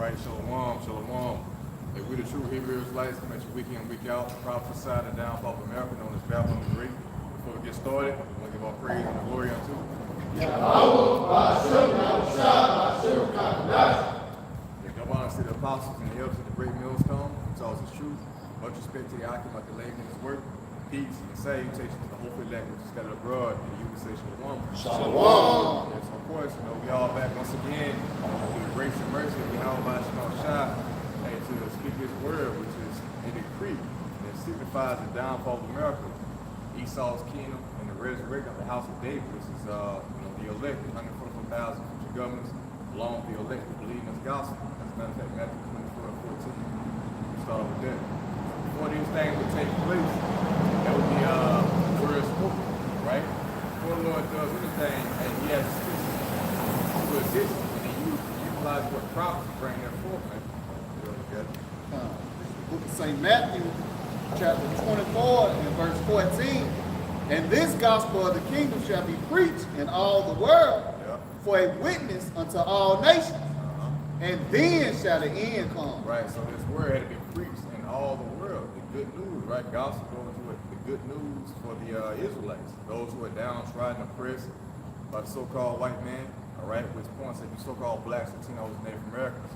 right? Shalom, shalom. Hey, we the true Hebrew Israelites come at you week in, week out. Prophesy the downfall of America, known as Babylon the Great. Before we get started, I want to give all praise and glory unto the give honor to the apostles and the elders of the great millstone, who taught us truth. Much respect to the Akim of the labor in his work. Peace and salutation to the hopeful elect which is scattered abroad, and you would say shalom. Shalom. Yes, of course, we all back once again through the grace and mercy of Yahweh Shai, and to speak his word, which is a decree that signifies the downfall of America, Esau's kingdom, and the resurrection of the house of David, which is the elect, the 144,000 future governors, along with the elect who believe in this gospel. As a matter of fact, Matthew 24 and 14. We'll start with that. Before these things would take place, that would be word spoken, right? Before the Lord does anything, and he has to exist, and he utilize what prophets bring that forth, man. Book of St. Matthew, chapter 24 and verse 14. And this gospel of the kingdom shall be preached in all the world for a witness unto all nations. And then shall the end come. Right, so this word had to be preached in all the world. The good news, right? Gospel goes to it. The good news for the Israelites, those who are downtrodden, oppressed by the so-called white man, all right, which points at the so-called blacks, Latinos, and Native Americans,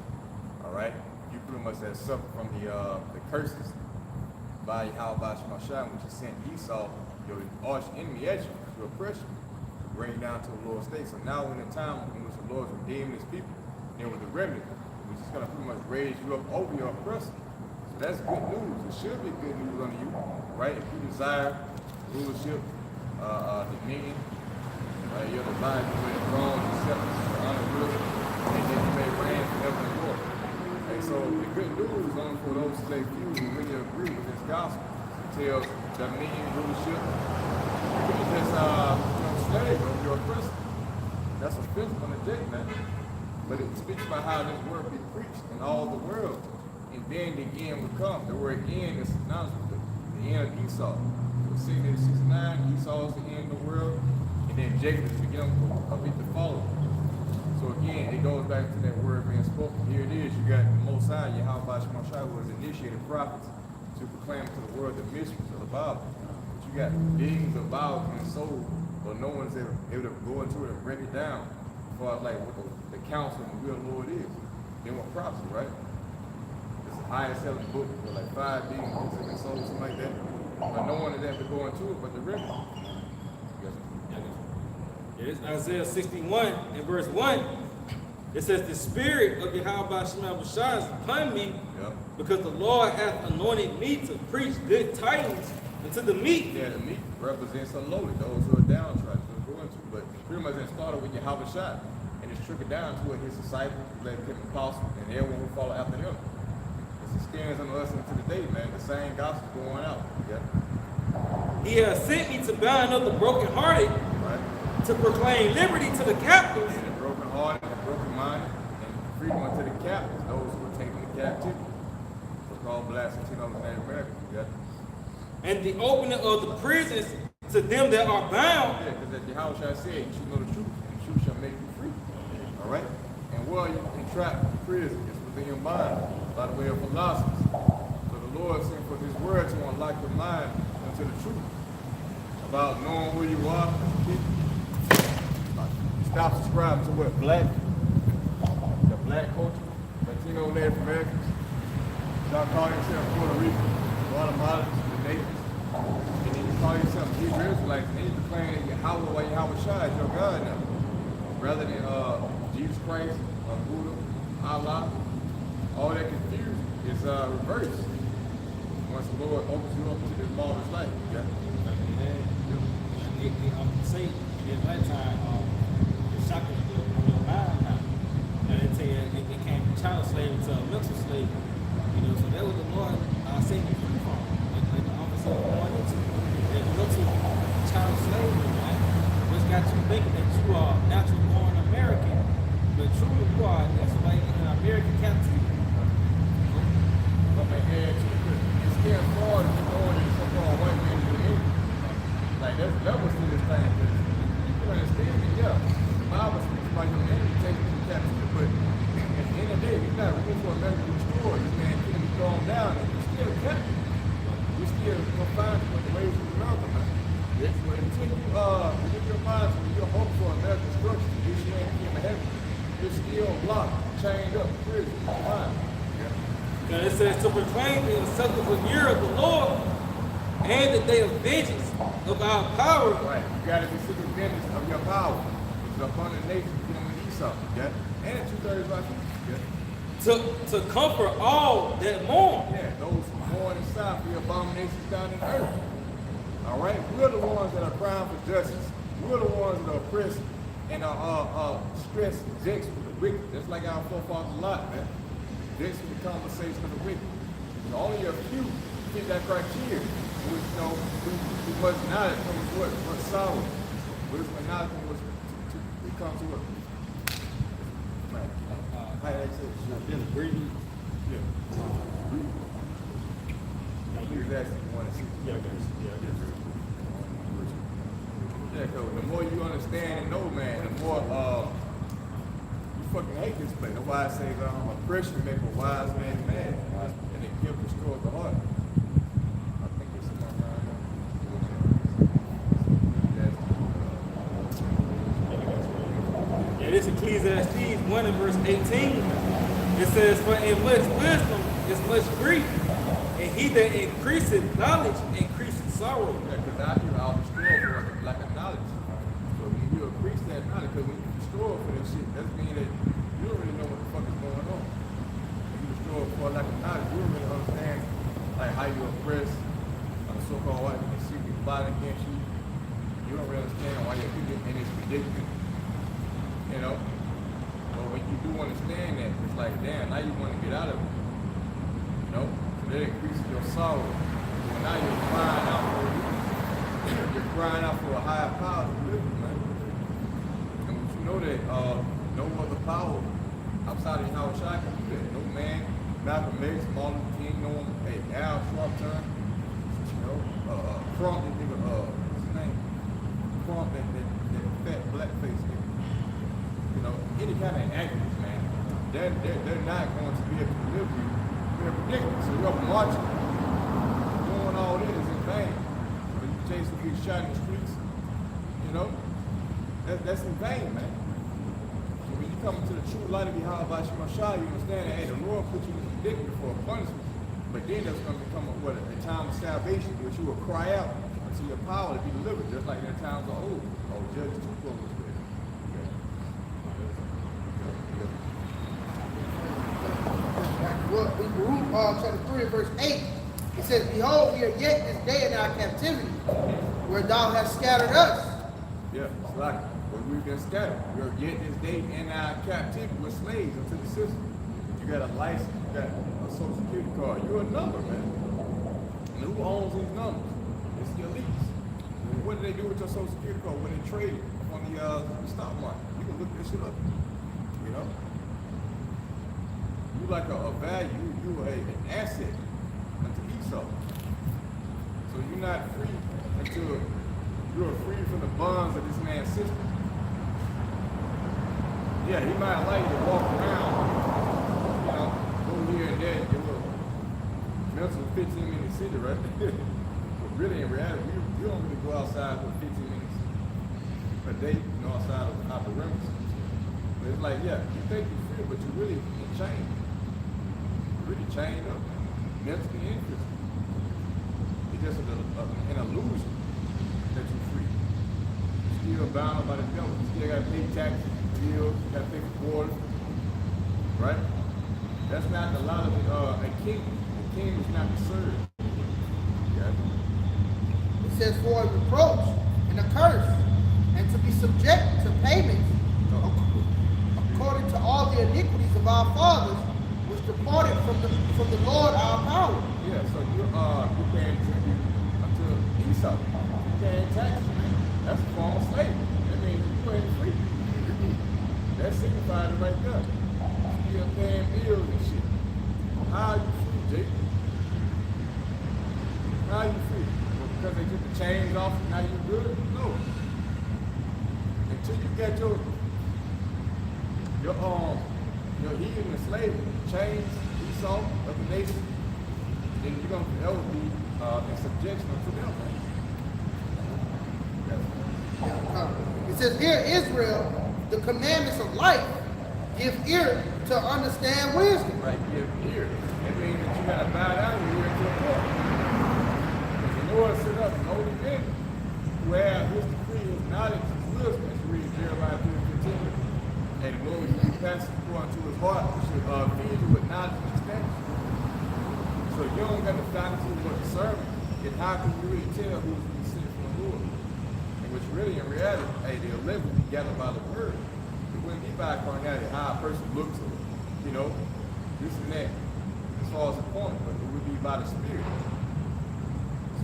all right? You pretty much have suffered from the curses by Yahweh Shai, which is sent Esau, your arch enemy, at you to oppress you, to bring you down to the Lord's state. So now we're in a time in which the Lord is redeeming his people, then with the remnant, which is going to pretty much raise you up over your oppressor. So that's good news. It should be good news unto you, right? If you desire rulership, dominion, your desire to win the throne, acceptance, honor, wisdom, and then you may reign forever and ever. So the good news only for those select few who really agree with this gospel. It tells dominion, rulership. You can just slave over your oppressor. That's offensive on the day, man. But it speaks about how this word be preached in all the world. And then the end will come. The word end is synonymous with the end of Esau. So 69, Esau is the end of the world. And then Jacob is the beginning of it to follow. So again, it goes back to that word being spoken. Here it is. You got the Most High, Yahweh Shai, who has initiated prophets to proclaim to the world the mysteries of the Bible. But you got billions of Bibles being sold, but no one's able to go into it and break it down as far as like what the counsel and the real Lord is. Then what prophecy, right? It's the highest selling book for like 5 billion books have been sold, something like that. But no one is able to go into it but the remnant. It's Isaiah 61 and verse 1. It says, the spirit of Yahweh Shai is upon me, because the Lord hath anointed me to preach good tidings unto the meek. Yeah, the meek represents the lowly, those who are downtrodden, who are going to. But pretty much it started with Yahweh Shai, and it's trickled down to his disciples, led him apostles, and everyone who follow after him. It's experienced on us unto the day, man. The same gospel going out. Yeah. He has sent me to bind up the brokenhearted, to proclaim liberty to the captives, and the brokenhearted, and the broken-minded, and freedom unto the captives, those who are taken into captivity. So-called blacks, Latinos, and Native Americans. And the opening of the prisons to them that are bound. Yeah, because as Yahweh said, you should know the truth, and the truth shall make you free. All right? And while you're entrapped in prison, it's within your mind by the way of philosophy. So the Lord sent for his word to unlock your mind into the truth about knowing who you are as a people. Stop subscribing to what? The black culture, Latino, Native Americans. Stop calling yourself Puerto Rican, Guatemalans, the natives. And then you call yourself Hebrew Israelites, and then you proclaim that Yahweh Shai is your God now. Rather than Jesus Christ, Buddha, Allah, all that confusion is reversed. Once the Lord opens you up to this marvelous light. Yeah. Say at that time, shocking on your mind now. And they tell you it came from child slavery to a mental slavery. You know, so that was the Lord saved you free from. Like the officer was going into. They mental child slavery, right? Which got you thinking that you are natural born American, but truly you are enslaved in American captivity. But they had to it's scared forward to go into the so-called white man to the end. Like there's levels to this thing. You understand me? Yeah. The Bible speaks about your enemy taking you captive, but at the end of the day, you're not ruled for America restored, this man couldn't be thrown down, and he's still captive. We still confined with the ways of America, man. Yes. But until you get your mind to your hope for American destruction, this you ain't in heaven, you're still locked, chained up, prison, confined. Because it says to proclaim the acceptable year of the Lord and the day of vengeance of our power. Right. You gotta be seeking vengeance of your power, which is upon the nation, dealing with Esau, okay? And 2/3 right here, okay? To comfort all that mourn. Yeah, those who mourn in south, the abominations down in the earth. All right? We're the ones that are crying for justice. We're the ones that are oppressed and are stressed, vexed with the wicked. That's like our forefathers a lot, man. Vexed with the conversation of the wicked. And only a few fit that criteria. Which, you know, we must not come to what? What's sour. Wisdom and knowledge we come to what? How they say it? Breathing. Yeah. Exactly. You want to see. Yeah, because the more you understand and know, man, the more you fucking hate this place. That's why I say oppression make a wise man mad, and it gives destroys the heart. I think it's something around there. Yeah, this Ecclesiastes 1 and verse 18. It says, for in much wisdom is much grief, and he that increaseth knowledge increaseth sorrow. Yeah, because out here I'll destroy for the lack of knowledge. So when you increase that knowledge, because when you destroy for this shit, that means that you don't really know what the fuck is going on. When you destroy for a lack of knowledge, you don't really understand like how you oppress so-called white men secretly plotting against you. You don't really understand why you're in this predicament. You know? But when you do understand that, it's like, damn, now you want to get out of it. You know? So that increases your sorrow. So now you're crying out for you're crying out for a higher power to live with, man. And once you know that no other power outside of Yahweh Shai can do that. No man, Malcolm X, Martin Luther King, no one, hey, Al Sharpton, you know, Crump, that nigga, what's his name? Crump, that fat black face nigga. You know, any kind of activist, man, they're not going to be able to live with you. They're predicament. So you're up marching, doing all this is in vain. When you chase a big shot in the streets, you know, that's in vain, man. So when you come into the true light of Yahweh Shai, you understand that, hey, the Lord put you in a predicament for a punishment. But then there's going to become a time of salvation, which you will cry out until your power to be delivered, just like in the times of old. Oh, Judges 2 close with it. Baruch chapter 3 and verse 8, it says, behold, we are yet this day in our captivity, where thou hast scattered us. Yeah, it's like when we've been scattered. We're yet this day in our captivity. We're slaves unto the system. You got a license, you got a social security card. You're a number, man. And who owns these numbers? It's the elites. And what do they do with your social security card when they trade it on the stock market? You can look this shit up. You know? You like a value, you an asset unto Esau. So you're not free until you're free from the bonds of this man's system. Yeah, he might allow you to walk around, you know, go here and there, get a little mental 15-minute city, right? But really, in reality, you don't really go outside for 15 minutes a day, you know, outside of the perimeter. But it's like, yeah, you think you're free, but you're really in chains. You're really chained up, mentally and physically. It's just an illusion that you're free. You're still bound by the devil. You still got to pay taxes, bills, you got to pay for water, right? That's not the lot of a king. A king is not to serve. Okay? It says, for a reproach and a curse, and to be subject to payments, according to all the iniquities of our fathers, which departed from the Lord our power. Yeah, so you're paying tribute unto Esau. You're paying taxes, man. That's a form of slavery. That means you ain't free. That signifies it right there. You're paying bills and shit. How are you free, Jake? How are you free? Well, because they took the chains off and now you're good? No. Until you get your heathen and slavery chains Esau of the nation, then you're going to forever be in subjection to them. It says, "Hear Israel, the commandments of life. Give ear to understand wisdom." Right, give ear. That means that you got to bow down your ear to the court. Because the Lord set up an holy men who have his decree, his knowledge, his wisdom, as you read Jeremiah 3:15. And the Lord will be passing according to his heart, which should feed you with knowledge and understanding. So you don't got the faculty of discernment, then how can you really tell who's being sent from the Lord? And which really, in reality, hey, the 11 will be gathered by the word. It wouldn't be by carnality, how a person looks or, you know, this and that, as far as the point, but it would be by the Spirit.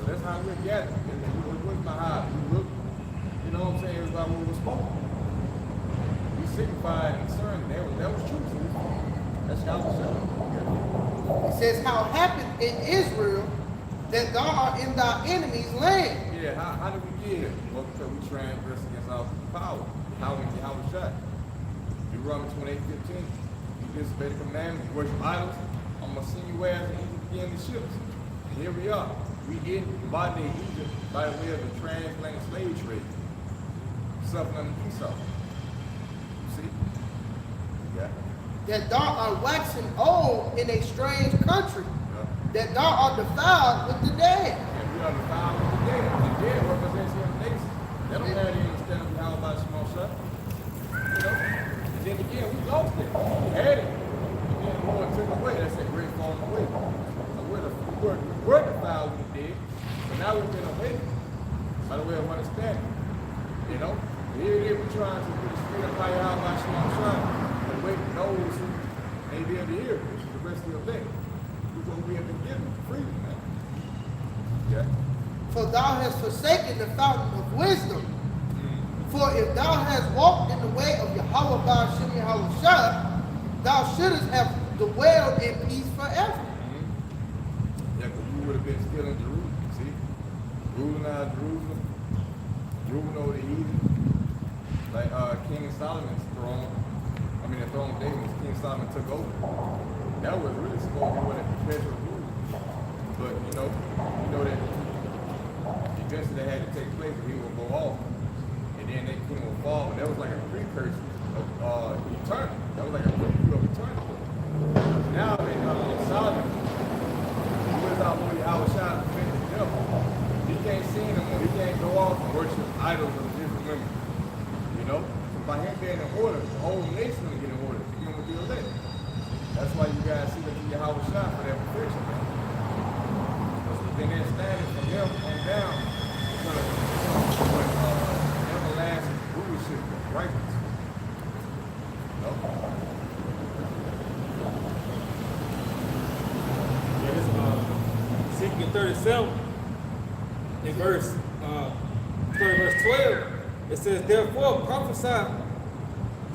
So that's how we're gathered. And it wasn't by how we look, you know what I'm saying? It was by what was spoken. We signified and discerned, and that was true. So that's how we said it. It says, "How happened in Israel that thou art in thy enemy's land?" Yeah, how did we get here? Well, because we transgressed against our power. How we shot. Deuteronomy 28:15. You disobey the commandments, you worship idols. I'm going to send you as and Egypt again the ships. And here we are. We in modern day Egypt by way of the transatlantic slave trade. Suffering under Esau. See? Yeah. "That thou art waxing old in a strange country, Yeah. that thou art defiled with the dead." And we are defiled with the dead. The dead represents him nation. They don't have any understanding of how about small shot. You know? And then again, we lost it. We had it. And then the Lord took away. That's that great falling away. So we were defiled with the dead, but now we've been awakened by the way of understanding. You know? Here it is, we're trying to put the spirit of fire out by small shot and awaken those who may be able to hear, which is the rest of the day. We're going to be able to give them freedom, man. Yeah. "For thou hast forsaken the fountain of wisdom. For if thou hast walked in the way of Yahweh Ba'ashem Yahushua, thou shouldest have dwelled in peace forever." Yeah, because you would have been still in Jerusalem, see? Ruling out of Jerusalem, ruling over the heathen. Like King Solomon's throne, the throne of David, King Solomon took over. That was really supposed to be what it perpetual rule. But, you know that eventually that had to take place, but he would go off. And then they couldn't fall, but that was like a precursor of eternity. That was like a preview of eternity. Now in Solomon, who is our Lord Yahushua, the devil, he can't see no more. He can't go off and worship idols of different women. You know? So by him being in order, the whole nation will get in order to get with the elect. That's why you guys see that Yahushua for that perfection, man. Because then they're standing from him on down to everlasting rulership of righteousness. No? Yeah, this Ezekiel 37, in verse 12, it says, "Therefore prophesy."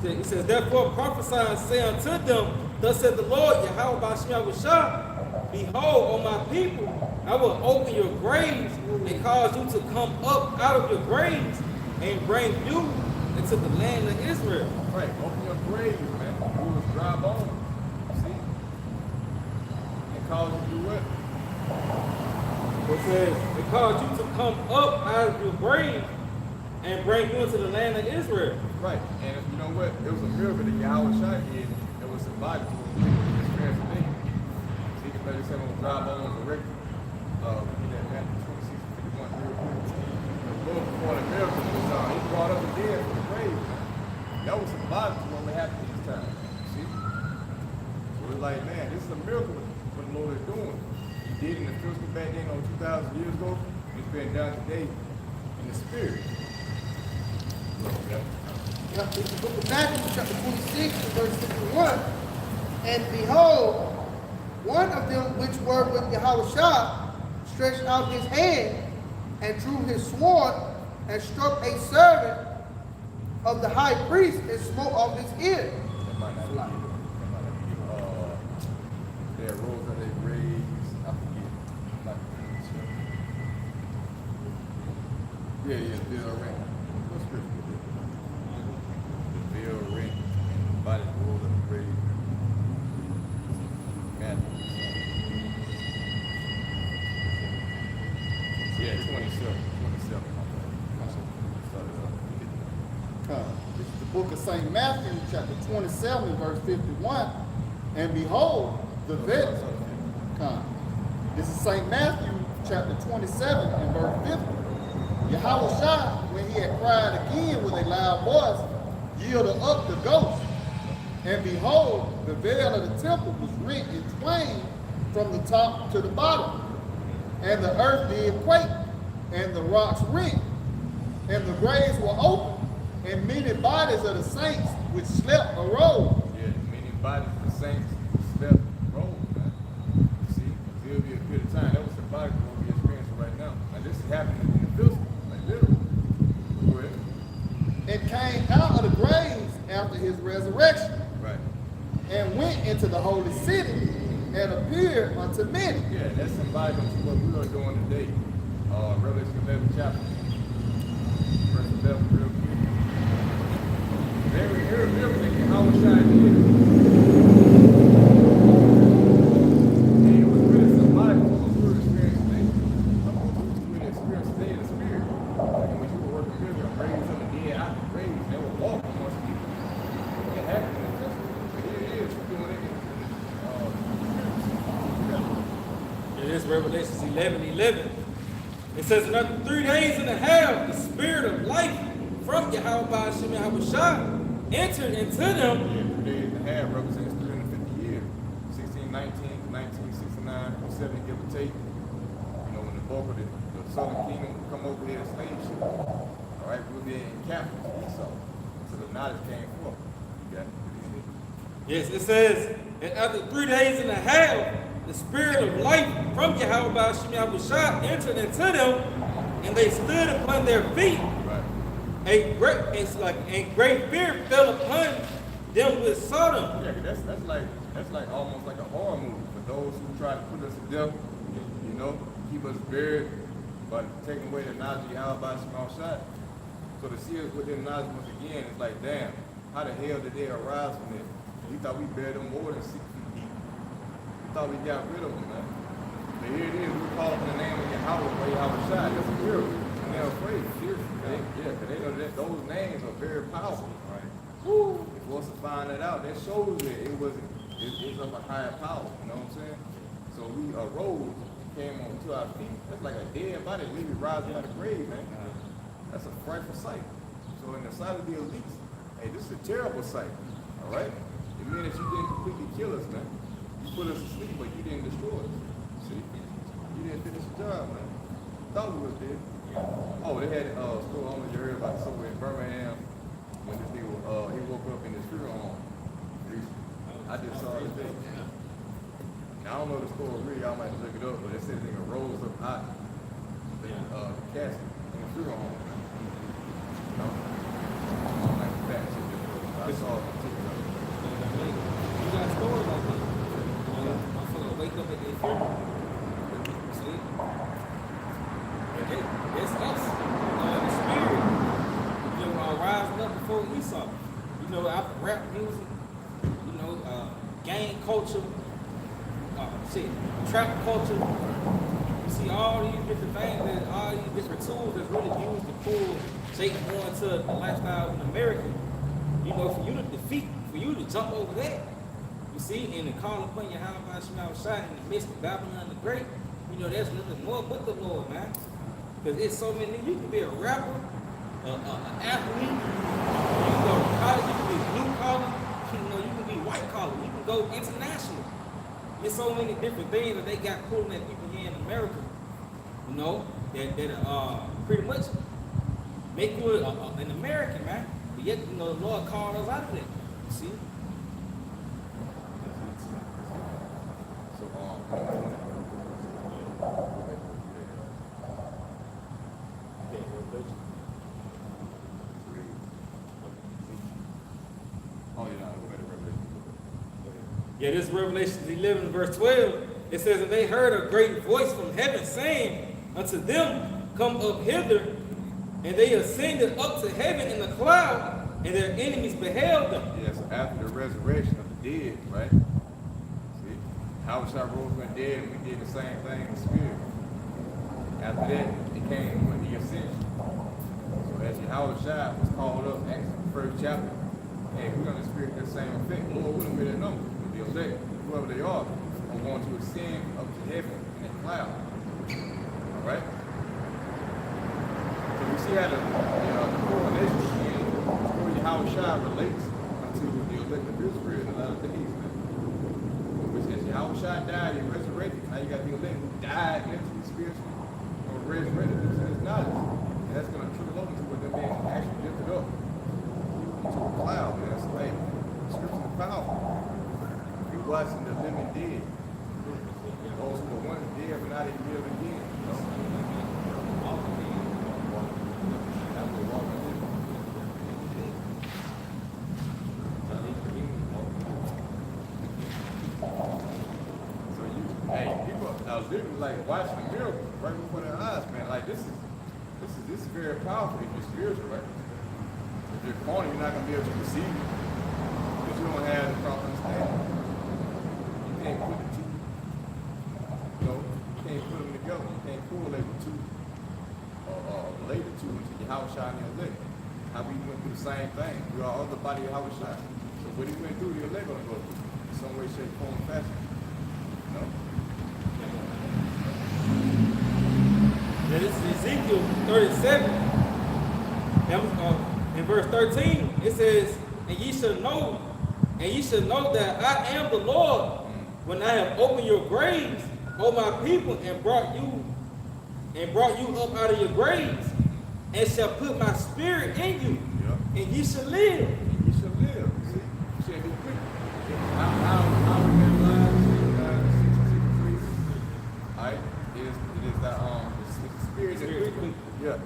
It says, "Therefore prophesy and say unto them, Thus said the Lord, Yahweh Ba'ashem Yahushua, Behold, O my people, I will open your graves and cause you to come up out of your graves and bring you into the land of Israel." Right, open your graves, man. You was dry bones. See? And cause you to do what? It says, "It caused you to come up out of your grave and bring you into the land of Israel." Right, and you know what? It was a miracle that Yahushua did that was symbolic to what we experience today. Ezekiel 37 was dry bones erected. Looking at Matthew 26:51 real quick. The Lord performed a miracle was he brought up the dead from the grave. That was symbolic to what would happen this time. See? So it's like, man, this is a miracle what the Lord is doing. He did in the physical back then 2,000 years ago. It's been done today in the spirit. It's the book of Matthew, chapter 26, verse 51. "And behold, one of them which were with Yahushua stretched out his hand and drew his sword and struck a servant of the high priest and smote off his ear." That might not be their rules that they raised. I forget. Not sure. Yeah, bill ring. What scripture is it? The bill ring and body rules that they raised. Matthew. St. Matthew chapter 27, verse 51. And behold, the veil. This is St. Matthew chapter 27 and verse 50. Yahushua, when he had cried again with a loud voice, yielded up the ghost. And behold, the veil of the temple was rent in twain from the top to the bottom. And the earth did quake, and the rocks rent, and the graves were opened, and many bodies of the saints which slept arose. Yeah, many bodies of the saints slept arose, man. You see, it'll be a good time. That was symbolic of what we're experiencing right now. Now this is happening in the physical, like literally. Go ahead. And came out of the graves after his resurrection, Right. and went into the holy city, and appeared unto many. Yeah, that's symbolic of what we are doing today. Revelation 11 chapter. Verse 11, real quick. Everything Yahushua did. And it was really symbolic of what we were experiencing today. Of what we were experiencing today in the spirit. Like when you were working with them, raising some of the dead out the graves, they were walking amongst people. It happened in the physical. But here it is, we're doing it in It is Revelations 11:11. It says, "And after 3 days and a half, the spirit of life from Yahweh Shem Yahushua entered into them." Yeah, 3 days and a half represents 350 years. 1619 to 1969, 70 give or take. You know, when the bulk of the southern kingdom would come over here in slave ship. All right, we'll be in captives, Esau. So the knowledge came forth. You got it. Yes, it says, "And after 3 days and a half, the spirit of life from Yahweh Shem Yahushua entered into them, and they stood upon their feet. Right. A great fear fell upon them which saw them." Yeah, 'cause that's like almost like a horror movie for those who try to put us to death, you know, keep us buried, but taking away the knowledge of Yahweh small shot. So to see us within knowledge once again, it's like, damn, how the hell did they arise from this? We thought we buried them more than 6 feet deep. We thought we got rid of them, man. But here it is, we call them the name of Yahweh, Yahweh Shai. That's a miracle. And they're afraid, seriously. Because they know that those names are very powerful. Right. Woo! If once to find that out, that shows that it was of a higher power, you know what I'm saying? So we arose and came on to our feet. That's like a dead body literally rising out of the grave, man. That's a frightful sight. So in the sight of the elites, hey, this is a terrible sight. All right? It means that you didn't completely kill us, man. You put us to sleep, but you didn't destroy us. See? You didn't finish the job, man. Thought we was dead. Oh, they had I don't know if you heard about somewhere in Birmingham when this nigga he woke up in his funeral home. I just saw it today. Now I don't know the story really, y'all might look it up, but it said the nigga rose up hot the casket in the funeral home. You know? I don't like the fact shit. I saw it on TikTok. You got stories like that. I'm gonna wake up at their funeral. See? It's us. The spirit. You know, rising up before Esau. You know, after rap music, you know, gang culture, trap culture. You see all these different things, all these different tools that's really used to pull Satan more into the lifestyle of an American. You know, for you to defeat, for you to jump over that, you see, and to call upon your Yahweh Shema Shai in the midst of Babylon the Great, you know, there's nothing more but the Lord, man. Because it's so many, you can be a rapper, an athlete, you can go to college, you can be blue collar, you know, you can be white collar, you can go international. There's so many different things that they got pulling at people here in America, you know, that pretty much make you an American, man. But yet, you know, the Lord called us out of that, you see? Yeah, this is Revelation 11, verse 12. It says, "And they heard a great voice from heaven saying unto them, Come up hither. And they ascended up to heaven in the cloud, and their enemies beheld them." Yes, after the resurrection of the dead, right? See, Yahushua rose from the dead, and we did the same thing in the spirit. After that, it came with the ascension. So as Yahushua was called up, Acts the 1st chapter, and we're going to experience the same effect. Lord wouldn't be their number. The elect, whoever they are going to ascend up to heaven in a cloud. All right? So we see how the correlation between the story of how Shai relates to the elect of Israel in a lot of things, man. Which is how Shai died and resurrected. Now you got the elect who died mentally, spiritually, or resurrected into his knowledge. And that's going to trickle over to what they're being actually lifted up into a cloud, man. So, hey, scripture is powerful. You're watching the living dead. Those who were once dead but not even live again. You know? So hey, people are literally like watching a miracle right before their eyes, man. Like this is very powerful if you're spiritual, right? If you're corny, you're not gonna be able to receive it because you don't have the proper understanding. You can't put the two, you can't put them together. You can't correlate the two or relate the two until your house shine in your leg. How we went through the same thing. We are all the body of house shine. So what he went through, your leg gonna go through in some way, shape, form, fashion. You know? Now this is Ezekiel 37. In verse 13, it says, and ye shall know that I am the Lord when I have opened your graves, O my people, and brought you up out of your graves, and shall put my spirit in you, and ye shall live. And you shall live. See? You shall be quick. How we been alive? 663. Alright? It is that the spirit that quick. Yeah.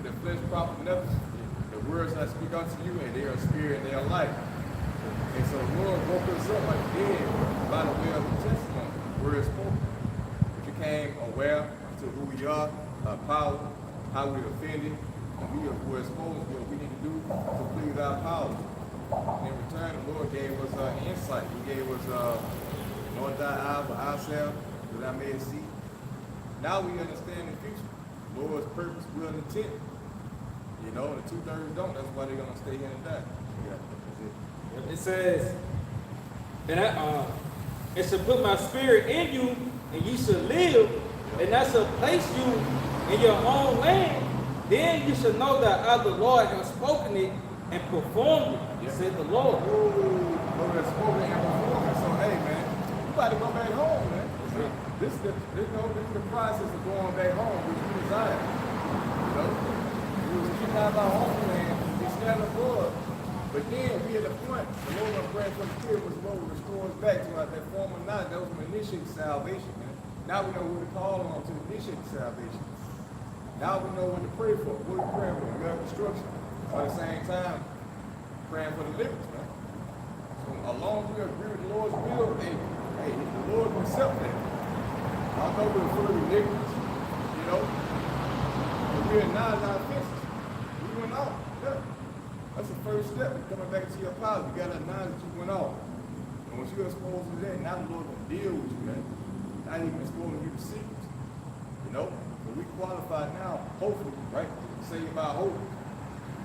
The flesh profit nothing. The words I speak unto you, and they are spirit and they are life. And so the Lord woke us up like dead by the way of the testimony. Word spoken. We became aware to who we are, our power, how we offended, and we were exposed to what we need to do to please our power. And in return, the Lord gave us insight. He gave us Lord thy eye for ourselves, that I may see. Now we understand the future. Lord's purpose, will, and intent. You know, the 2/3 don't. That's why they're gonna stay here and die. Yeah, that's it. It says, and it shall put my spirit in you, and ye shall live, and I shall place you in your own land. Then you shall know that I, the Lord, have spoken it and performed it, said the Lord. Lord has spoken and performed it. So, hey, man, you about to go back home, man. This is the process of going back home, which we desire. You know? We was getting out of our homeland, we stand abroad. But then we at the point, the Lord of grant from the kid was Lord will restore us back to that former knowledge. That was from initiate salvation, man. Now we know who to call on to initiate salvation. Now we know what to pray for. What we praying for? We have instruction. At the same time, praying for deliverance, man. So as long as we agree with the Lord's will, hey, the Lord will accept that. I know we're full of iniquities, you know, but we acknowledge our offenses. We went off. Yeah. That's the first step. Coming back to your power, you got to acknowledge that you went off. And once you're exposed to that, now the Lord will deal with you, man. Not even exposing you to secrets, you know. But we qualify now, hopefully, right? Saved by hope,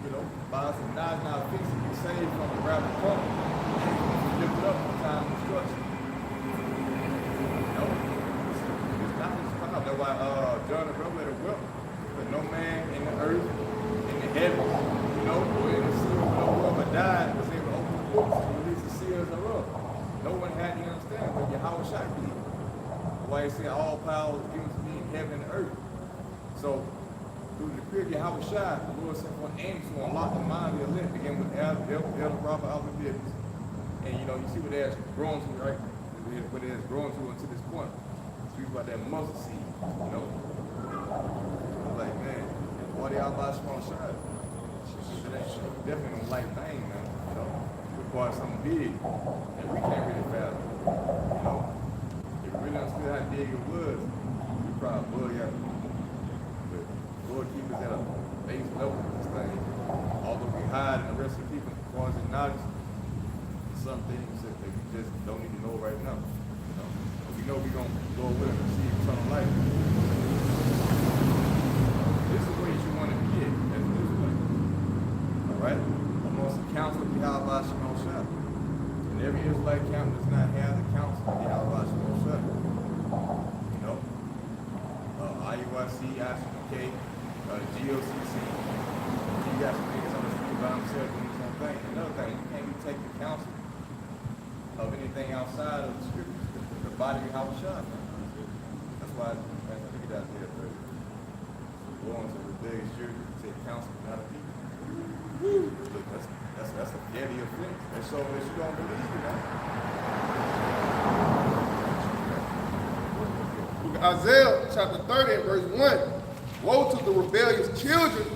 you know, by us acknowledging our offenses, be saved from the wrath to come. And lift it up in time of destruction. You know? That's why John the Revelator wept, but no man in the earth, in the heavens, you know, or in the sea, or whoever died was able to open the books and release the seals thereof. No one had the understanding, but Yahweh Shai did. Why he said all power was given to me in heaven and earth. So through the decree of Yahweh Shai, the Lord sent one angel to unlock the mind of the elect, begin with Elder Robert Alpha Business. And you know, you see what it has grown to, right? What it has grown to until this point. Speak about that mustard seed, you know. Like, man, why they all buy small shot? Definitely a light thing, man. You know, it requires something big that we can't really fathom. You know, if we really understood how big it was, we probably bug out. But Lord keep us at a base level with this thing. Although we hide and the rest of the people, as far as acknowledge some things that we just don't need to know right now. You know, but we know we're gonna go with and receive eternal life. This is where you want to get as an Israelite. All right? Amongst the council of Yahweh every Israelite camp does not have the council of the Outlaws of Shut. You know? IUIC, ICK, GOCC. You got some niggas on the street by themselves doing their own thing. Another thing, you can't even take the counsel of anything outside of the scriptures, the body of Yahweh Shah. That's why I think it out there, but going to rebellious children to take counsel from other people. Look, that's a heavy offense. And so if you don't believe it, Isaiah chapter 30 and verse 1. Woe to the rebellious children,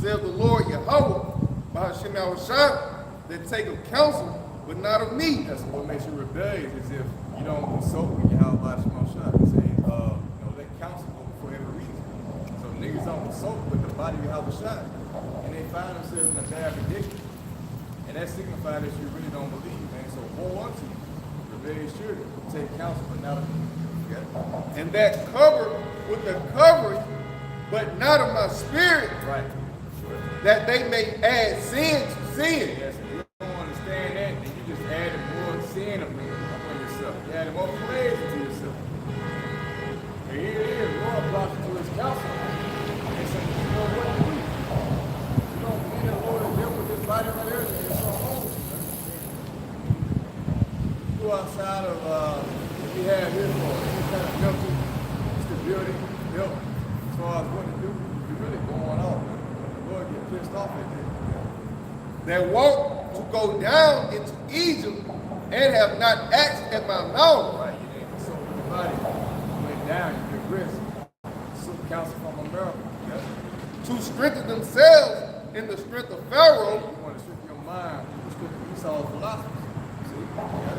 saith the Lord Yahweh, by Hashem Yahushua, that take of counsel, but not of me. that's what makes you rebellious, is if you don't consult with Yahweh by Hashem Yahushua. He says, let counsel go for every reason. So niggas don't consult with the body of Yahweh Shai, and they find themselves in a bad predicament. And that signifies that you really don't believe, man. So woe unto you, rebellious children, take counsel, but not of me. And that cover with the covering, but not of my spirit, Right. that they may add sin to sin. Yes, if you don't understand that, then you just add more sin upon yourself. You add more praise to yourself. And here it is, Lord brought you to his counsel. And said, you know what to do. You don't believe the Lord is there with this body right here, then it's so wrong with you, man. You go outside of, if you have here for any kind of mental stability, help, as far as what to do, you're really going off, man. The Lord get pissed off at that. That want to go down into Egypt and have not acts at my mouth. Right, you didn't consult with the body. You went down, you took risk. Soup counsel from America. Yes. To strengthen themselves in the strength of Pharaoh, You want to strip your mind, you strip Esau's philosophy. See? Yes.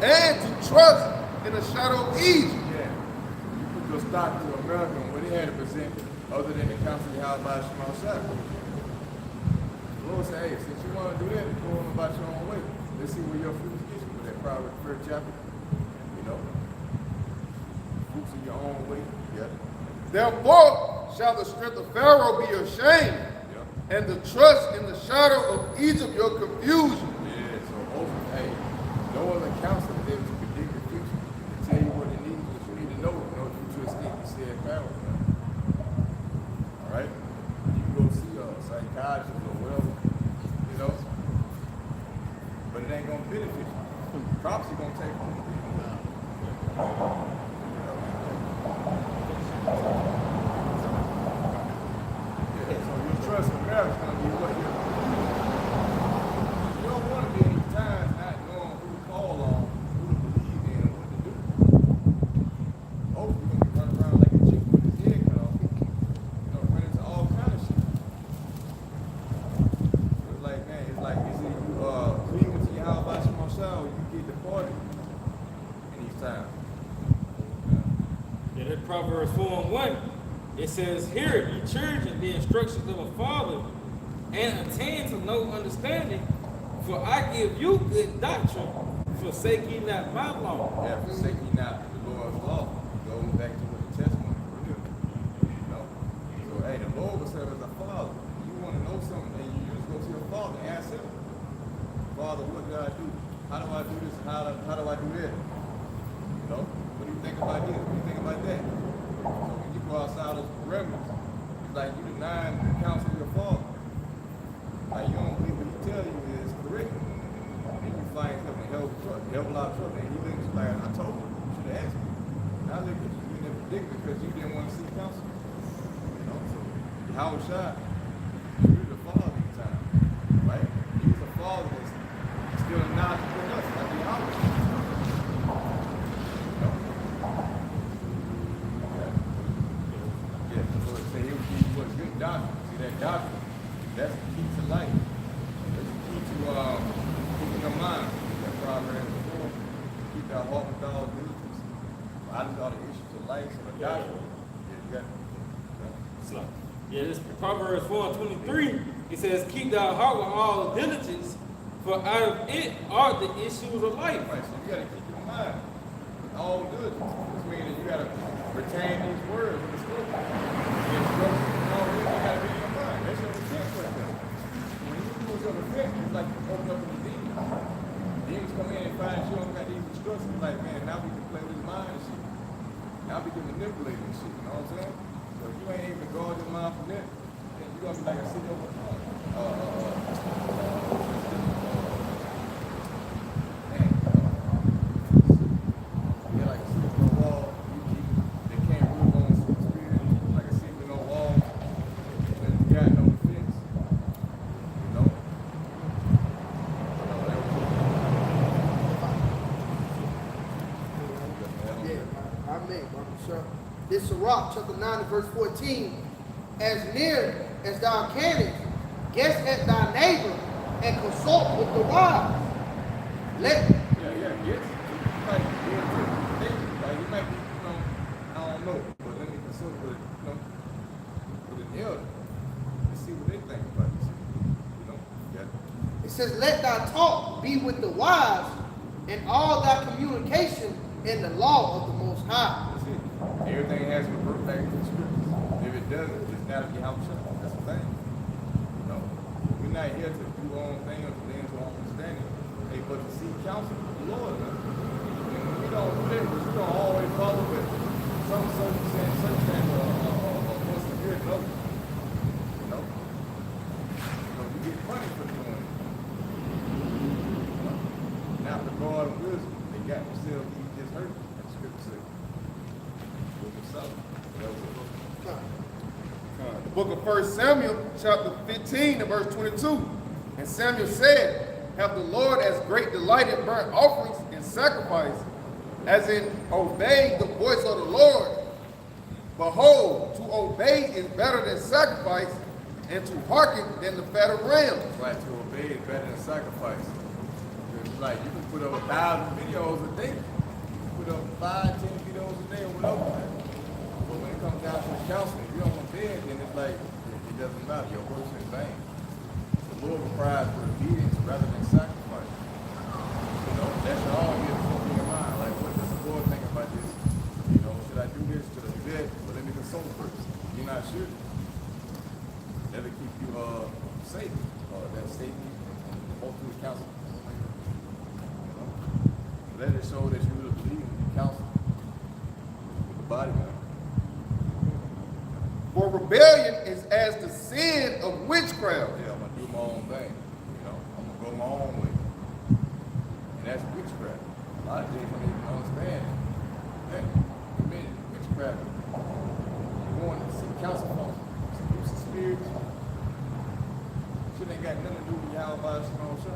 and to trust in the shadow of Egypt. Yeah. You put your stock to America and what they had to present other than the counsel of Yahweh by Shema Shai. The Lord said, hey, since you want to do that, go on about your own way. Let's see where your fruits get you with that Proverbs 3rd chapter. You know? Fruits in your own way. Yeah. Therefore shall the strength of Pharaoh be your shame, Yeah. and the trust in the shadow of Egypt your confusion. Yeah, so hey, no other counsel is able to predict the future, to tell you what it needs, what you need to know in order for you to escape the said Pharaoh. All right? You can go see a psychiatrist or whatever, you know, but it ain't gonna benefit you. Prophecy gonna take home. Yeah, so your trust in marriage is gonna be what you don't want to be any times not knowing who to call on, who to believe in, and what to do. Oh, you're gonna be running around like a chick with his head cut off. You know, run into all kind of shit. It's like, man, it's like is it you cleaving to Yahweh by Shema Shai, or you get departed in these times. Yeah, that Proverbs 4 and 1. It says, hear, ye children, the instructions of a father, and attain to no understanding. For I give you good doctrine, forsake ye not my law. Yeah, forsake ye not the Lord's law. Going back to what the testimony for real. You know? So, hey, the Lord will serve as a father. You want to know something, and you just go to your father and ask him, Father, what do I do? How do I do this? How do I do that? You know? What do you think about this? What do you think about that? So when you go outside those perimeters, it's like you denying the counsel of your father. Like you don't believe what he tell you is correct. And you find yourself in hell a lot of trouble. And he looks like, I told you, you should have asked me. Now look at you, you in a predicament because you didn't want to seek counsel. You know, so Yahweh Shai, you're the father at the time, right? He's a father that's still not with us, like Yahweh. You know? Yeah, so it say he would give you a good doctrine. See that doctrine? That's the key to life. That's the key to keeping your mind. That Proverbs 4. Keep that heart with all diligence. I just all the issues of life and the doctrine. Yeah, you got it. Yeah, this Proverbs 4 and 23. It says, keep thy heart with all diligence, for out of it are the issues of life. Right, so you got to keep your mind with all diligence. Which means that you got to retain these words in the scripture. The instructions and all this, you got to be in your mind. That's your defense right there. When you lose your defense, it's like you open up to the demons. Demons come in and find you don't got these instructions, like, man, now we can play with his mind and shit. Now we can manipulate and shit, you know what I'm saying? So if you ain't able to guard your mind from that, then you gonna be like a city over yeah, like a city on a wall. They can't move on the spirit, like a city on a wall. And you got no defense. You know? Yeah, amen, Brother Sir. This Sirach, chapter 9 and verse 14. As near as thou canst, guess at thy neighbor and consult with the wise. Let Yes. Like, you might be, you know, I don't know, but let me consult with, you know, with an elder and see what they think about this. You know? Yeah. it says, let thy talk be with the wise, and all thy communication in the law of the Most High. That's it. Everything has to revert back to the scriptures. If it doesn't, it's not to be out shut. That's the thing. You know, we're not here to do our own thing or to lean to our own understanding. Hey, but to seek counsel from the Lord, man. And when we don't do that, we don't always follow with some circumstance or more severe than others. You know? You get punished for doing it. You know? Now, the God of wisdom, they got themselves just hurt, as the scripture says. With themselves. The book of 1 Samuel, chapter 15, and verse 22. And Samuel said, have the Lord as great delight in burnt offerings and sacrifice, as in obeying the voice of the Lord. Behold, to obey is better than sacrifice, and to hearken than the fat of rams. Right, to obey is better than sacrifice. It's like you can put up 1,000 videos a day. You can put up 5, 10 videos a day or whatever. But when it comes down to the counseling, if you don't obey it, then it's like it doesn't matter. Your work's in vain. The Lord requires obedience rather than sacrifice. You know, that's all you have to keep in mind. Like, what does the Lord think about this? You know, should I do this? Should I do that? But let me consult first. You're not sure. That'll keep you safe. That safety and ultimate counsel. You know? Let it show that you really believe in counsel with the body, man. For rebellion is as the sin of witchcraft. Yeah, I'm gonna do my own thing. You know, I'm gonna go my own way. And that's witchcraft. A lot of things don't even understand that committed witchcraft. You want to seek counsel from seducing spirits. Shit ain't got nothing to do with y'all about some own shit.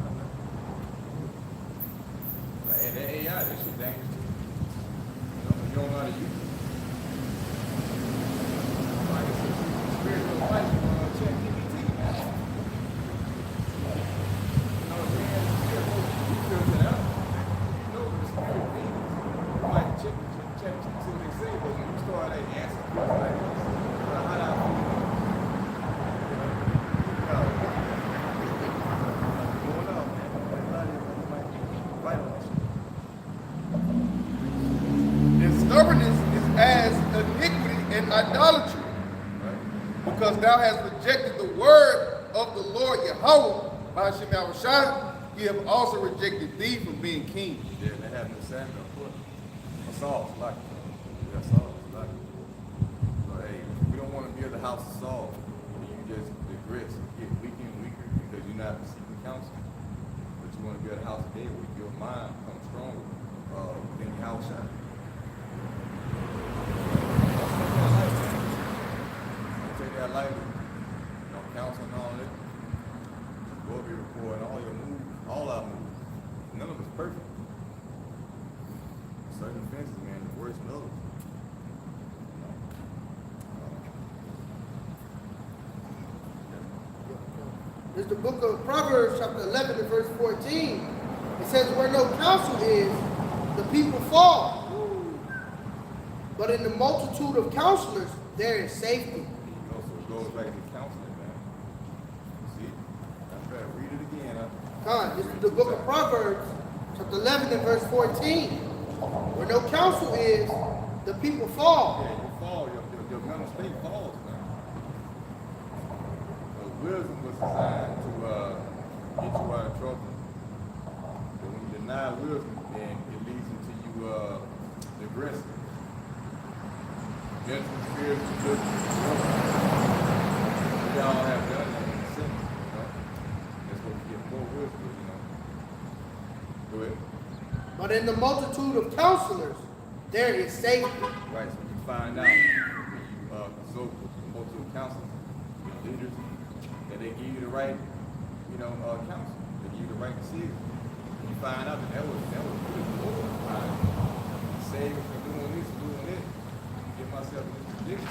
Like, that AI, that shit dangerous too. You know, if you don't know how to use it. Like I said, spiritual advice, check GPT, man. You know what I'm saying? You filter it out. You know the spirit means. You might check see what they say, but when you start like answering questions like this, how do I feel? Going on, man. Everybody might fight on this. And stubbornness is as iniquity and idolatry. Because thou hast rejected the word of the Lord Yahweh, by Hashem Yahushua, he have also rejected thee from being king. Yeah, they have no Samuel put Saul, like yeah, Saul, like. So hey, we don't want to be at the house of Saul. You just digress, get weaker and weaker because you're not seeking counsel. But you want to be at the house of David where your mind becomes stronger than your house shine. Take that lightly. You know, counsel and all that. Go be recording all your moves, all our moves. None of it's perfect. Certain offenses, man, the worst than others. It's the book of Proverbs, chapter 11 and verse 14. It says, where no counsel is, the people fall. But in the multitude of counselors, there is safety. You know, so it goes back to counseling, man. See? I better read it again. This is the book of Proverbs, chapter 11 and verse 14. Where no counsel is, the people fall. Yeah, you fall. Your mental state falls, man. Wisdom was designed to get you out of trouble. But when you deny wisdom, then it leads into you digressing. Mental, spiritual, physical, we all have done that in a sense, you know. That's what we get more wisdom, you know. Go ahead. But in the multitude of counselors, there is safety. Right, so you find out when you consult with multiple counselors, with leaders, that they give you the right, you know, counsel. They give you the right decision. You find out that was really the Lord. Save me from doing this, doing it. Get myself in this position.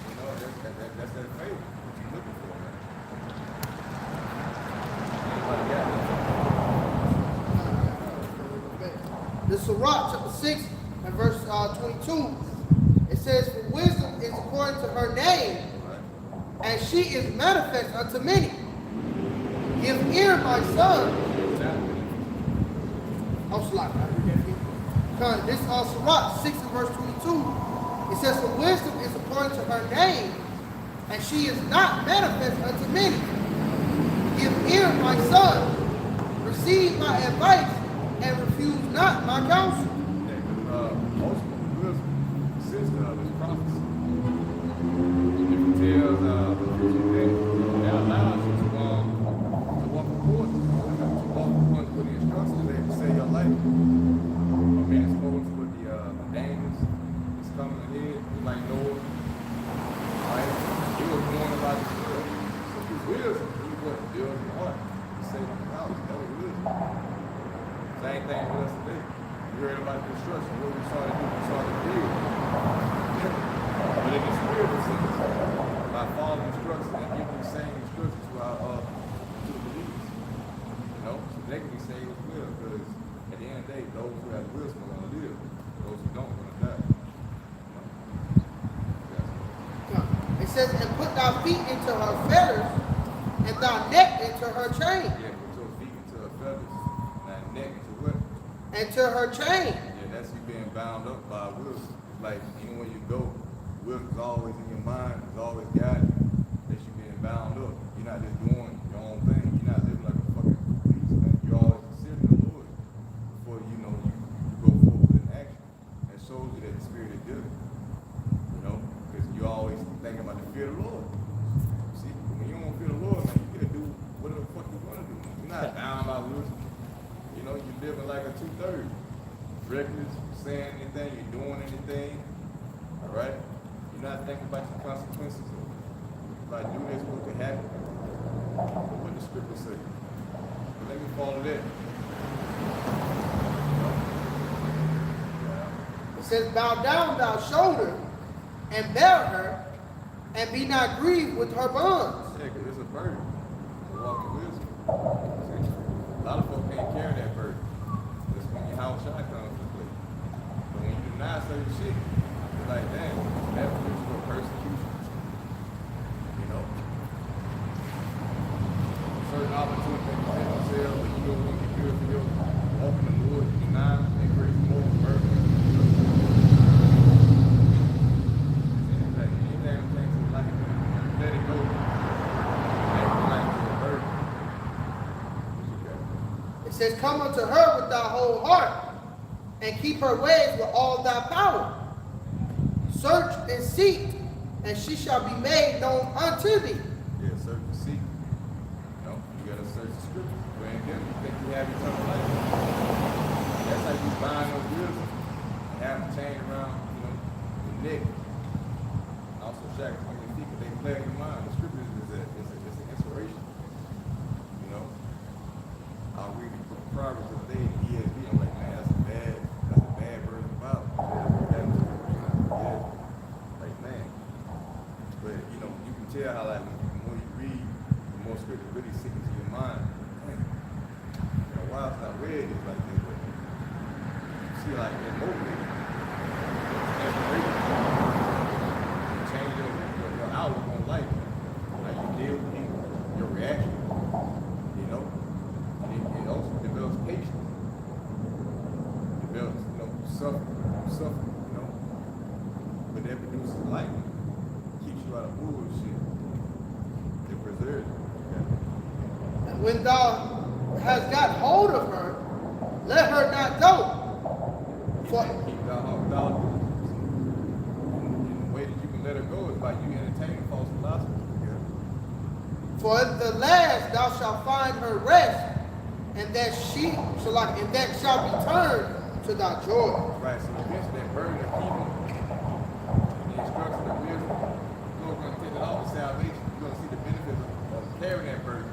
You know, that's that favor. What you looking for, man. Anybody got it? The Sirach, chapter 6, and verse 22, it says, "For wisdom is according to her name, and she is manifest unto many. Give ear, my son." Oh, slide. This Sirach 6 and verse 22, it says, "For wisdom is according to her name, and she is not manifest unto many. Give ear, my son, receive my advice, and refuse not my counsel." Ultimate wisdom consists of is prophecy. If it tells the future things, that allows you to walk according to walk according to the instructions they to save your life. I mean, it's supposed with the dangers that's coming ahead, just like Noah. Right? He was warned about this world. So his wisdom, he wasn't building the ark to save the house. That was wisdom. Same thing with us today. You heard about the instruction. What we started to do, we started to build. But in the spiritual sense, by following instructions and giving the same instructions to to the believers. You know, so they can be saved as well, because at the end of the day, those who have wisdom are going to live. Those who don't are going to die. It says, "And put thy feet into her fetters, and thy neck into her chain." Yeah, put your feet into her feathers, and thy neck into what? And to her chain. Yeah, that's you being bound up by wisdom. Like anywhere you go, wisdom is always in your mind, it's always guiding you. That you being bound up. You're not just doing your own thing. You're not living like a fucking beast, man. You're always considering the Lord before you know you go forward in action. That shows you that the Spirit is good. You know, because you always thinking about the fear of the Lord. See, when you don't fear the Lord, man, you can do whatever the fuck you want to do. You're not bound by wisdom. You know, you're living like a 2/3. Reckless, saying anything, you're doing anything. All right? You're not thinking about the consequences. If I do this, what could happen? What the scripture say? But let me follow that. You know? It says, "Bow down thou shoulder, and bear her, and be not grieved with her bonds." Yeah, because it's a burden to walk in wisdom. See? A lot of folks can't carry that burden. That's when your house shot comes into play. But when you deny certain shit, it's like, damn, that brings for persecution. You know? Certain opportunities that present themselves, but you know when you feel for your walking the Lord, you deny, they create more burden. Anything things like let it go. It says, "Come unto her with thy whole heart, and keep her ways with all thy power. Search and seek, and she shall be made known unto thee." Yeah, search and seek. You know, you gotta search the scriptures. When again, you think you have eternal life. That's how you bind those wisdom and have them chained around, you know, your neck. Also shackles on your feet, because they play in your mind. The scriptures is an inspiration. You know, I'll read the book of Proverbs of the day, ESV. I'm like, man, that's a bad verse of the Bible. Yeah, like man. But you know, you can tell how like the more you read, the more scripture really sink into your mind. Man, you know, why it's not read is like this, but you see like it motivated. Inspiration. You change your outlook on life. How you deal with people, your reaction. You know? And it also develops patience. Develops, you know, suffering, you know. But that produces life. Keeps you out of bullshit. It preserves you. And when thou hast got hold of her, let her not go. For, Keep the $100. And the way that you can let her go is by you entertaining false philosophy. for at the last thou shalt find her rest, and that shall be turned to thy joy. Right, so eventually that burden of keeping the instruction of wisdom, you're going to take it off of salvation. You're going to see the benefit of carrying that burden.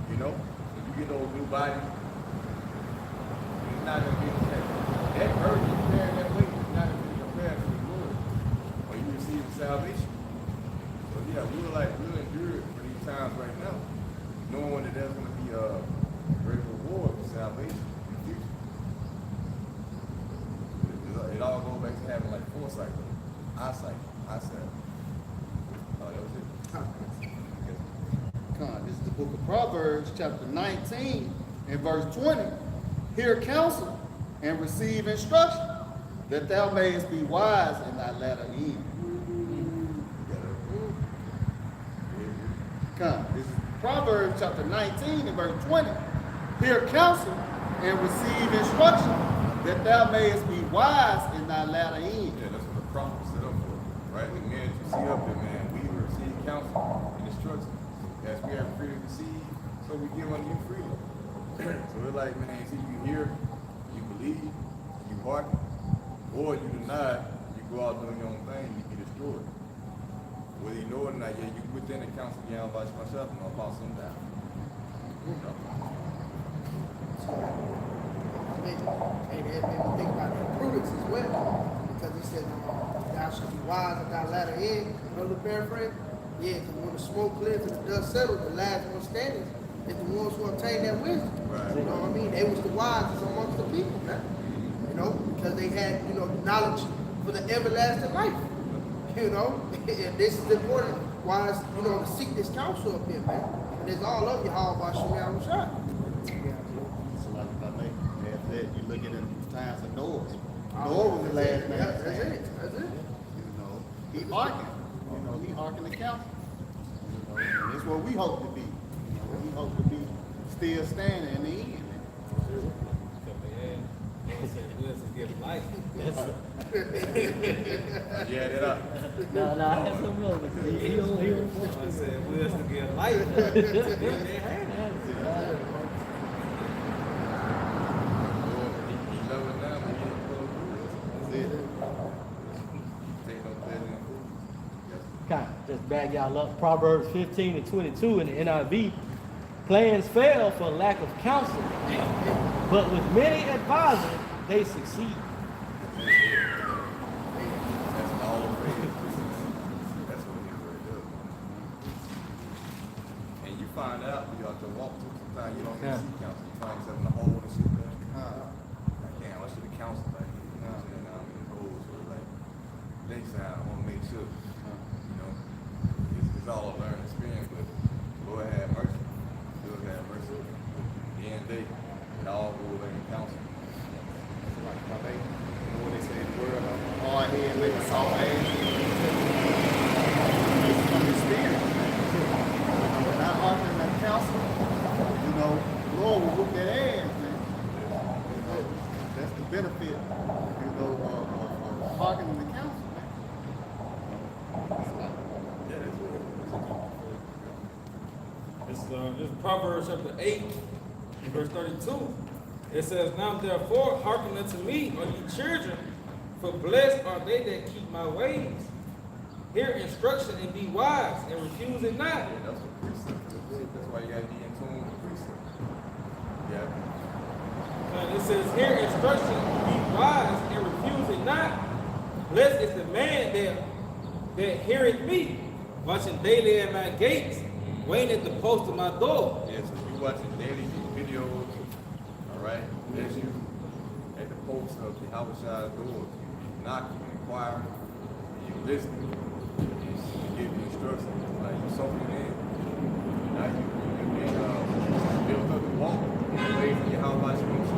You know, when you get those new bodies, it's not going to be the same. That burden you carry that weight is not going to be compared to the glory when you receive salvation. So yeah, we'll endure it for these times right now, knowing that there's going to be a great reward for salvation in the future. It all goes back to having like foresight, eyesight. Oh, that was it. Come on, this is the book of Proverbs, chapter 19 and verse 20. Hear counsel and receive instruction, that thou mayest be wise in thy latter end. Come, this is Proverbs chapter 19 and verse 20. Hear counsel and receive instruction, that thou mayest be wise in thy latter end. Yeah, that's what the prophet set up for, right? The men that you see up there, man, we receive counsel and instruction. As we have freedom to receive, so we give unto you freely. So we're like, man, see, you hear, you believe, you hearken, or you deny, you go out doing your own thing, you get destroyed. Whether you know it or not, yeah, you within the counsel, yeah, about myself, and I'll pass them down. You know? And it made me think about the prudence as well, because he said, thou shalt be wise at thy latter end. You know the paraphrase? Yeah, because when the smoke clears and the dust settles, the last one standing is the ones who obtain that wisdom. Right. You know what I mean? They was the wisest amongst the people, man. You know, because they had, knowledge for the everlasting life. You know, and this is important. Why is, to seek this counsel up here, man. And it's all of you, how about Shemar Rashad. So like if I may add that, you look at it in times of Noah. Noah was the last man. That's it. He hearkened. He hearkened the counsel. And that's what we hope to be. We hope to be still standing in the end. Yeah, that up. No, I have some more. He don't. I said, we us to give life. He love it now, but he ain't gonna do it. That's it. Take no pleasure in food. Yes. Kind of just back y'all up. Proverbs 15 and 22 in the NIV. Plans fail for lack of counsel, but with many advisors, they succeed. That's all of it. That's what it really does. And you find out you have to walk through sometimes you don't get to see counsel. You find yourself in a hole and shit, man. Like, damn, I should have counseled like this. You know what I'm saying? Now I'm in the hole, so like next time I want to make sure. It's all a learning experience, but Lord have mercy. Lord have mercy. At the end of the day, it all goes back in counsel. Like if I may, what they say in the world, hard head make a soft ass. It's from experience. When I hearken that counsel, Lord will whoop that ass, man. That's the benefit, of hearkening the counsel, man. Yeah, that's what This is Proverbs chapter 8, verse 32. It says, now therefore hearken unto me, O ye children, for blessed are they that keep my ways. Hear instruction and be wise, and refuse it not. Yeah, that's what precept is. That's why you gotta be in tune with precept. Yeah. And it says, hear instruction, be wise, and refuse it not. Blessed is the man that heareth me, watching daily at my gates, waiting at the post of my door. Yeah, so you watching daily videos, all right? There's you at the post of the Habashai's doors. You knocking, you inquiring, you listening, you give you instructions, like you soaking in. Now you build up the walk, waiting for your Habashai's doors.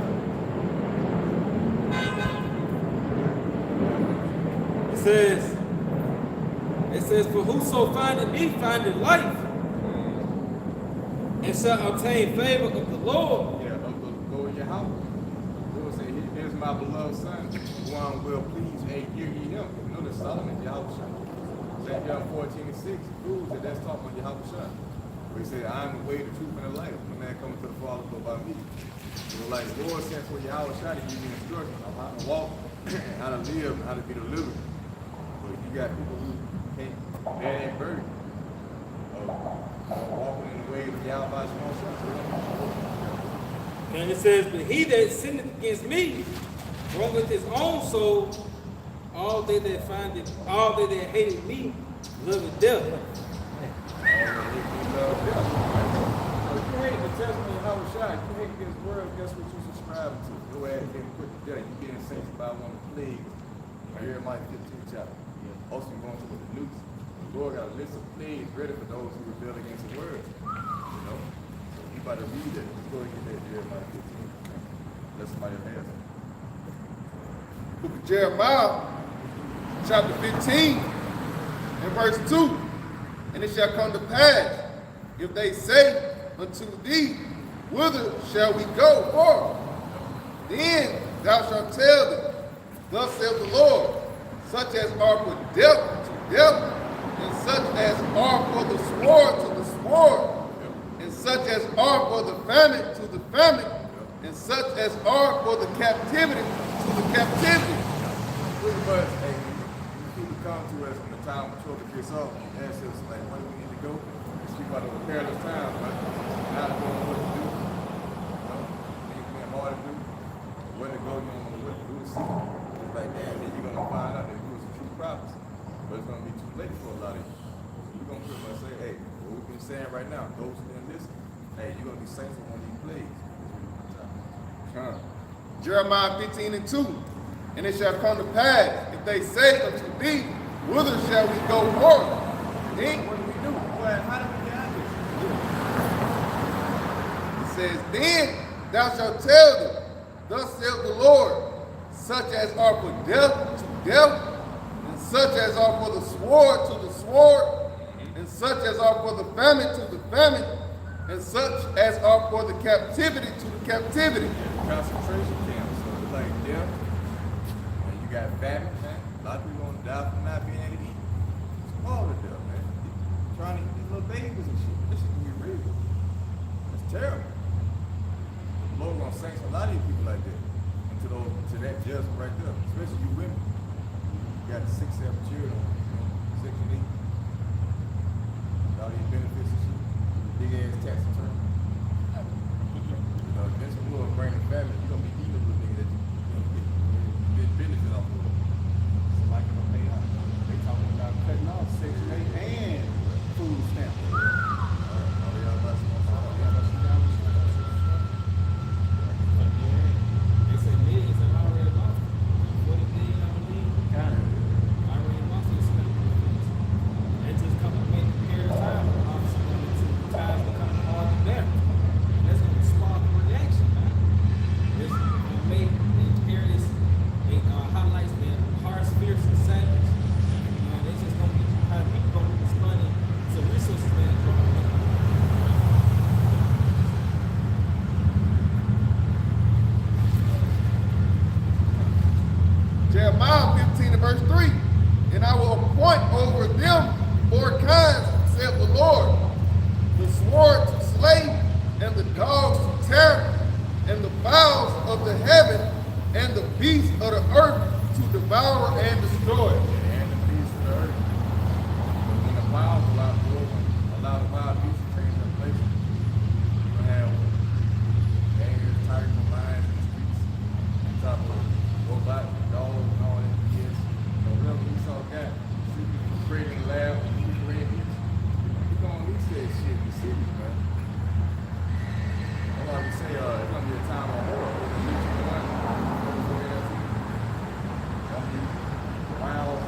It says, for whoso findeth me findeth life, and shall obtain favor of the Lord. Yeah, go in your house. my beloved son, who I'm well pleased, and hear ye him. You know that Solomon, Yahushua. St. John 14:6 proves that that's talking about Yahushua. Where he said, I am the way, the truth, and the life. No man coming to the Father but by me. So like the Lord sent for Yahushua to give you instructions on how to walk, and how to live, and how to be delivered. But you got people who can't bear that burden of walking in the ways of Yahushua. And it says, but he that sinneth against me wrongeth his own soul. All they that hated me loveth death. So if you hate the testimony of Yahushua, you hate his word, guess what you subscribe to? Go ahead and get put to death. You getting sanctioned by one of the plagues. Jeremiah 15th chapter. Also, you're going to with the news. The Lord got a list of plagues ready for those who rebel against the word. You know? So you about to read it. Go ahead and get that Jeremiah 15. Let somebody else answer. Book of Jeremiah, chapter 15, and verse 2. And it shall come to pass, if they say unto thee, whither shall we go forth? Then thou shalt tell them, thus saith the Lord, such as are for death to death, and such as are for the sword to the sword, and such as are for the famine to the famine, and such as are for the captivity to the captivity. Pretty much, hey, people come to us when the time of trouble gets off and ask us, like, where do we need to go? We speak about the perilous times, but not knowing what to do. You know, things being hard to do. Where to go, you don't know what to do to see. It's like, damn, then you're going to find out that you was a true prophet. But it's going to be too late for a lot of you. So we're going to pretty much say, hey, what we've been saying right now, those who didn't listen, hey, you're going to be saints of one of these plagues. Jeremiah 15:2. And it shall come to pass, if they say unto thee, whither shall we go forth? Then, What do we do? Well, how do we get out of it says, then thou shalt tell them, thus saith the Lord, such as are for death to death, and such as are for the sword to the sword, and such as are for the famine to the famine, and such as are for the captivity to the captivity. concentration camps? So it's like death. And you got famine, man. A lot of people gonna die from not being able to eat. It's all of them, man. Trying to eat these little babies and shit. This shit can be real. It's terrible. The Lord gonna sanction a lot of these people like that. To that judgment right there. Especially you women. You got 6, 7 children, you know, Section 8. All these benefits and shit. Big ass tax return. You know, eventually we'll bring the family. You're gonna be eating a little nigga that you get benefit off of. Somebody gonna pay out. They talking about cutting off Section 8 and food stamps. They say millions have already lost. 40 million, I believe. Already lost this stuff. It just come a period of time. Obviously, when the times become hard to bear. And that's going to spark a reaction, man. This make areas, it highlights their harsh, fierce, and savage. And it's just going to be how people going to be responding to resources being drawn. Jeremiah 15 and verse 3. And I will appoint over them 4 kinds, saith the Lord, the sword to slay, and the dogs to tear, and the fowls of the heaven, and the beasts of the earth to devour and destroy. And the beasts of the earth. But when the wild allow the wild beasts to change their place, you're gonna have tigers, tigers, and lions in the streets, on top of robots, dogs, and all that BS. So whatever we saw got, see people creating lab and people creating it. You're gonna at least say shit in the cities, man. That's why we say it's gonna be a time of horror. It's gonna be wild.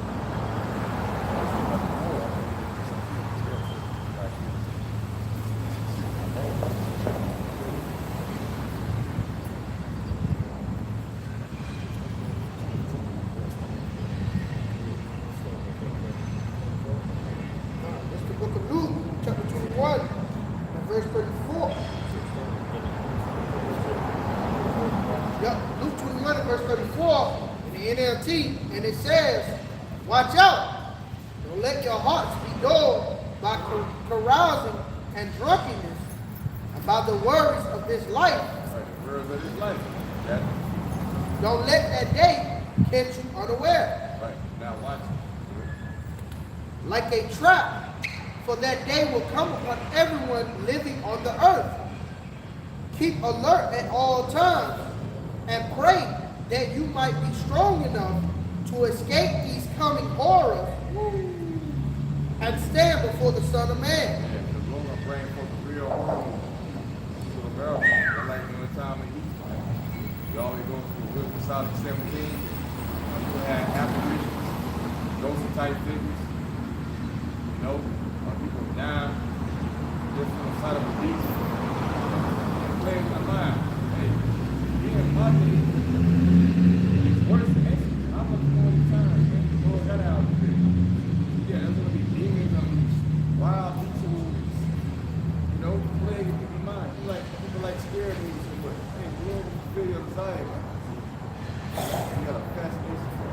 It's the book of Luke, chapter 21, and verse 34 in the NLT, and it says, watch out. Don't let your hearts be dulled by carousing and drunkenness, and by the worries of this life. Right, the words of this life. That, Don't let that day catch you unaware. right. Now watch it. Like a trap, for that day will come upon everyone living on the earth. Keep alert at all times, and pray that you might be strong enough to escape these coming horrors and stand before the Son of Man. Yeah, because we're going to bring forth the real horror to America. Like in the time of heat. You always go through the wilderness out of 17. You had apparitions, ghost type figures. You know, people dying just on the side of a beach. And playing in my mind, hey, being my day, it's worse than that. How much more time, man? Lord, that out of it. Yeah, there's going to be demons on these wild beaches. You know, plague in people's mind. People like scary movies, but hey, you don't feel your anxiety. You got a fascination for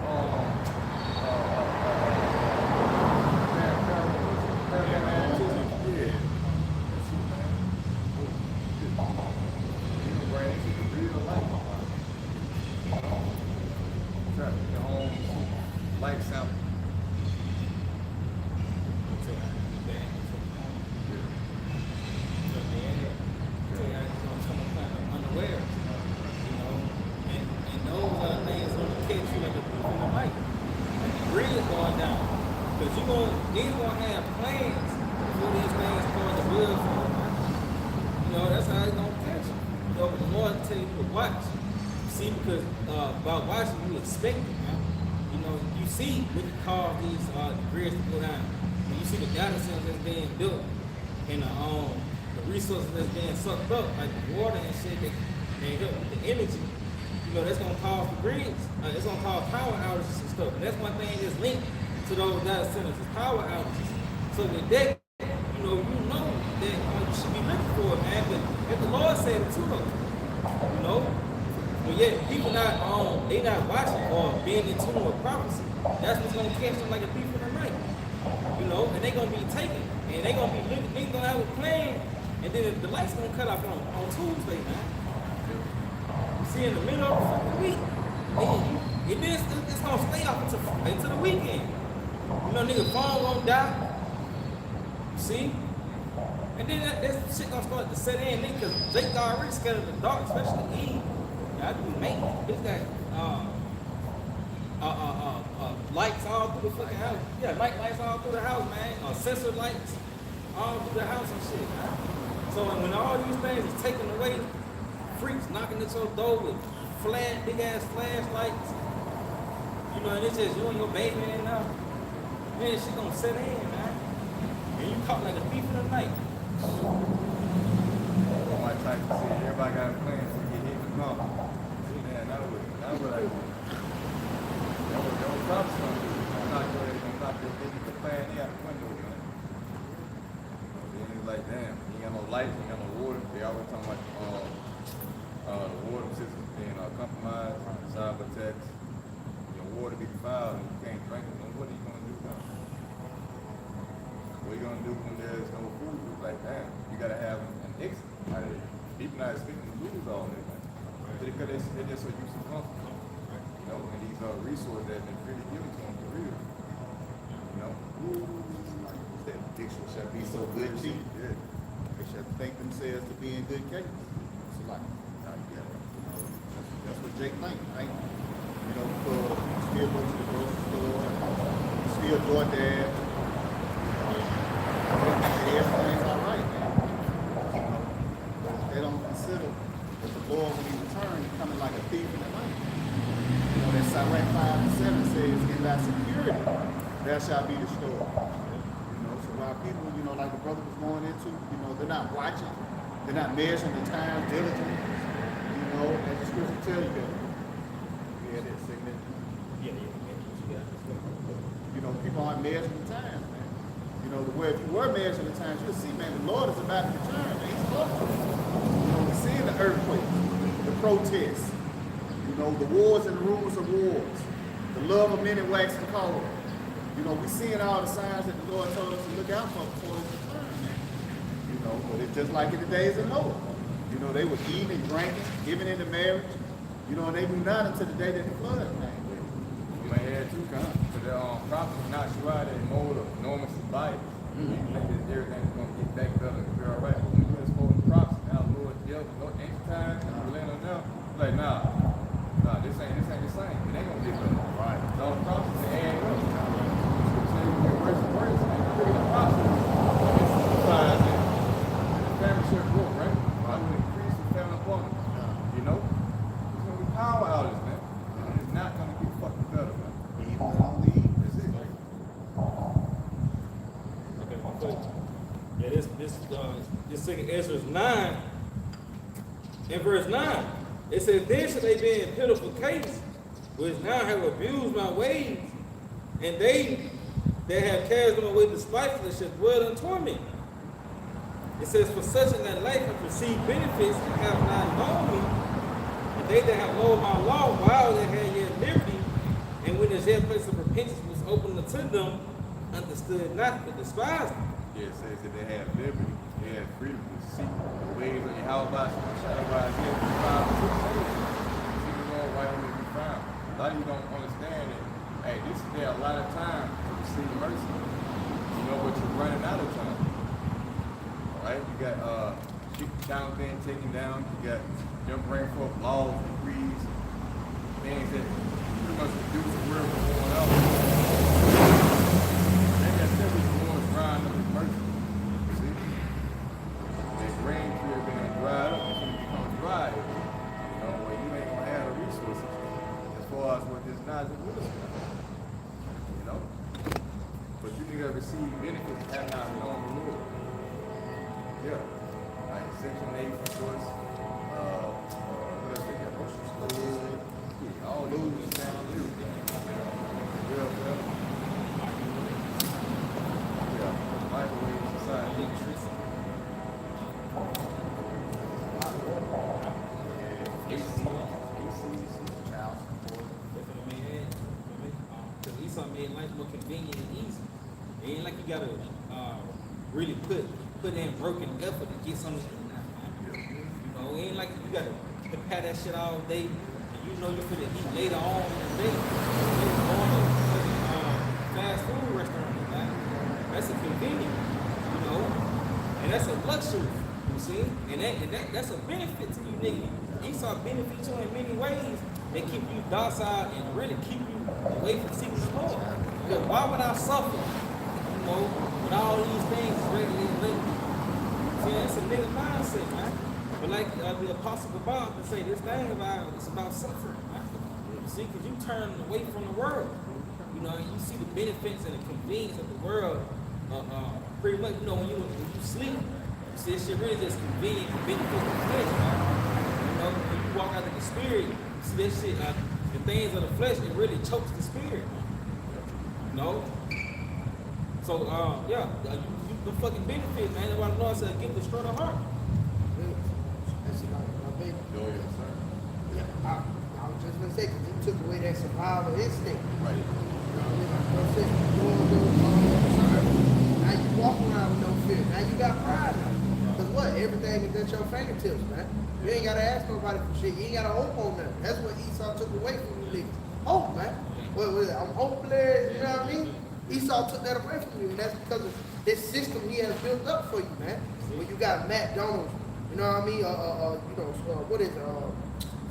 life sample. Unaware, you know, and those are things gonna catch you like a thief in the night. And the grid is going down. Because you're gonna have plans before these things start to build for you, man. You know, that's how it's gonna catch you. You know, but the Lord tell you to watch. See, because by watching you expect it, man. You know, you see what cause these grids to go down. When you see the data centers that's being built and the resources that's being sucked up, like the water and shit that help with the energy, you know, that's gonna cause the grids. It's gonna cause power outages and stuff. And that's one thing that's linked to those data centers is power outages. So with that, you know that you should be looking for it, man. But if the Lord said it too, though, you know. But yet people they not watching or being in tune with prophecy. That's what's gonna catch them like a thief in the night. You know, and they gonna be taken, and they gonna be looking, they gonna have a plan, and then the lights gonna cut off on Tuesday, man. You see, in the middle of the fucking week, and then it's gonna stay off until the weekend. You know, nigga, phone won't die. You see? And then that shit gonna start to set in, nigga, because Jake already scared of the dark, especially Eve. I do maintenance. It's got lights all through the fucking house. Yeah, lights all through the house, man. Sensor lights all through the house and shit, man. So when all these things is taken away, freaks knocking at your door with big ass flashlights, you know, and it's just you and your baby in there, man, shit gonna set in, man. And you caught like a thief in the night. My type to see everybody got a plan to get hit with mama. Man, that was like, that was props on you. I'm not going to get the plan out the window, man. Then it's like, damn, you ain't got no lights, you ain't got no water. They always talking about the water system being compromised, cyber attacks. Your water be fouled and you can't drink it. What are you going to do now? What are you going to do when there's no food? It's like, damn, you got to have an exit. People not expecting to lose all that, man. Because they're just so used to comfort. You know, and these are resources that have been freely given to them for real. You know? That addiction shall be so good cheap. Yeah. They shall think themselves to be in good case. It's like, that's what Jake thinks, right? You know, because you still go to the grocery store, you still DoorDash, everything's all right, man. You know, but they don't consider that the Lord, when he returns, he's coming like a thief in the night. You know, that Sirach 5:7 says, in thy security, there shall be destroyed. You know, so while people, you know, like the brother was going into, you know, they're not watching, they're not measuring the time diligently. You know, as the scripture tell you that. Yeah, that's significant. Yeah. You know, people aren't measuring the time, man. You know, the way if you were measuring the time, you'll see, man, the Lord is about to return, man. He's close. You know, we're seeing the earthquakes, the protests. You You know, the wars and the rumors of wars. The love of many waxing cold. You know, we seeing all the signs that the Lord told us to look out for before His return. You know, but it's just like in the days of Noah. You know, they were eating and drinking, giving into marriage. You know, and they knew not until the day that the flood came. You may add too, because the prophets are not sure that mode of enormous bias. You think that everything's going to get back better and be all right. But when you just hold the prophets, now Lord, no anytime, you land on them, like, nah, this ain't the same. It ain't going to get better. Right. So the prophets, they add up. So you get worse and worse, and you look at the prophets, it's signs that the family should grow, right? I would increase the family employment. You know? There's going to be power outages, man. And it's not going to get fucking better, man. Evil on the evil. That's it. Okay, my foot. Yeah, this second Ezra 9, in verse 9, it says, then shall they be in pitiful case, which now have abused my ways, and they that have cast them away despitefully shall dwell in torment. It says, for such in that life have received benefits and have not known me, and they that have known my law while they had yet liberty, and when the yet place of repentance was opened unto them, understood not but despised me. Yeah, it says that they have liberty, they have freedom to seek the ways of your house by shadow by his head, be found to seek the Lord while he may be found. A lot of you don't understand it. Hey, this is there a lot of time to receive mercy. You know, but you're running out of time. Alright, you got down being taken down, you got them bringing forth laws, decrees, things that pretty much reduce the world from going out. They got simply going drying up with mercy. See? That rain tree being dried up, it's gonna become dry. You know, where you ain't gonna have the resources as far as what this knowledge of wisdom. You know? But you need to receive benefits have not known the Lord. Yeah. Like Section 8, of course. What else they got? Grocery stores. Yeah, all those down there. Real well. Yeah. Microwave society. Electricity. Child support. Because Esau made life more convenient and easy. It ain't like you gotta really put in work and effort to get something to eat now, man. You know, it ain't like you gotta prepare that shit all day and you know you're gonna eat later on in the day. You're going to fast food restaurant, man. That's a convenience, you know, and that's a luxury, you see? And that's a benefit to you niggas. Esau benefits you in many ways. They keep you docile and really keep you away from seeking the Lord. Because why would I suffer, you know, with all these things regularly? See, that's a nigga mindset, man. But like the Apostle Bob would say, this thing it's about suffering, man. You see, because you turn away from the world. You know, and you see the benefits and the convenience of the world. Pretty much, you know, when you sleep, you see this shit really just convenient and benefits the flesh, man. You know, when you walk out of the spirit, you see this shit, the things of the flesh, it really chokes the spirit. You know? So, yeah, the fucking benefit, man. That's why the Lord said, give the straight of heart. That's my baby. Go ahead, sir. Yeah, I was just gonna say, because you took away that survival instinct. Right. Now you walk around with no fear. Now you got pride now. Because what? Everything is at your fingertips, man. You ain't got to ask nobody for shit. You ain't got to hope on nothing. That's what Esau took away from you niggas. Hope, man. What was it? I'm hopeless, you know what I mean? Esau took that away from you, and that's because of this system he has built up for you, man. When you got McDonald's, you know what I mean? What is it?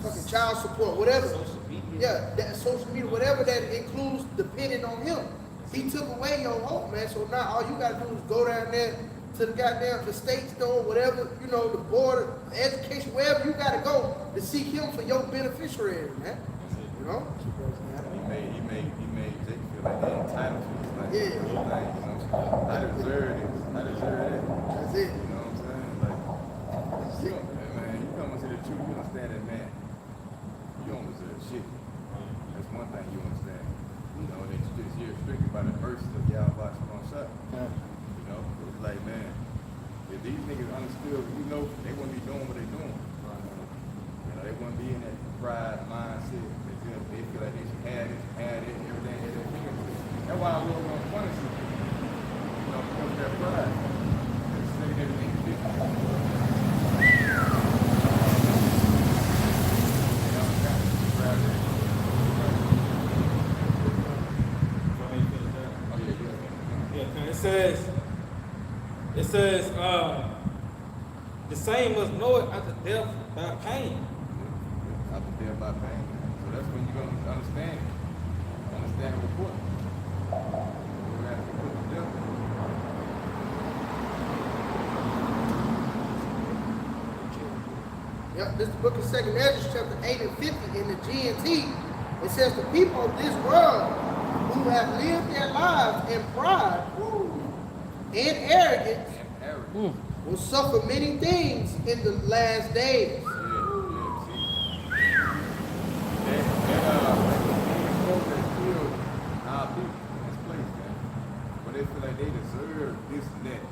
Fucking child support, whatever. Social media. Yeah, that social media, whatever that includes, depending on him. He took away your hope, man. So now all you gotta do is go down there to the goddamn the state store, whatever, you know, the board, education, wherever you gotta go to seek him for your beneficiary, man. You know? He made Jake feel like they're entitled to this. Like, Yeah. you know, I deserve this. I deserve that. That's it. You know what I'm saying? Like, man, you come into the truth, you understand that, man. You don't deserve shit. That's one thing you understand. You know, that you're restricted by the mercy of Yahweh on shut. You know, it's like, man, if these niggas understood, you know, they wouldn't be doing what they're doing. You know, they wouldn't be in that pride mindset. They feel like they should have it, and everything at their fingertips. That's why I really want to punish you. You know, because of that pride. It's taking everything to do. It says, the same must know it after death by pain. After death by pain. So that's when you're going to understand it. Understand the report. You're going to have to put to death. Yep, this is the book of 2nd Ezra, chapter 8 and 50 in the GNT. It says the people of this world who have lived their lives in pride and arrogance will suffer many things in the last days. That folks that kill our people in this place, man. When they feel like they deserve this and that.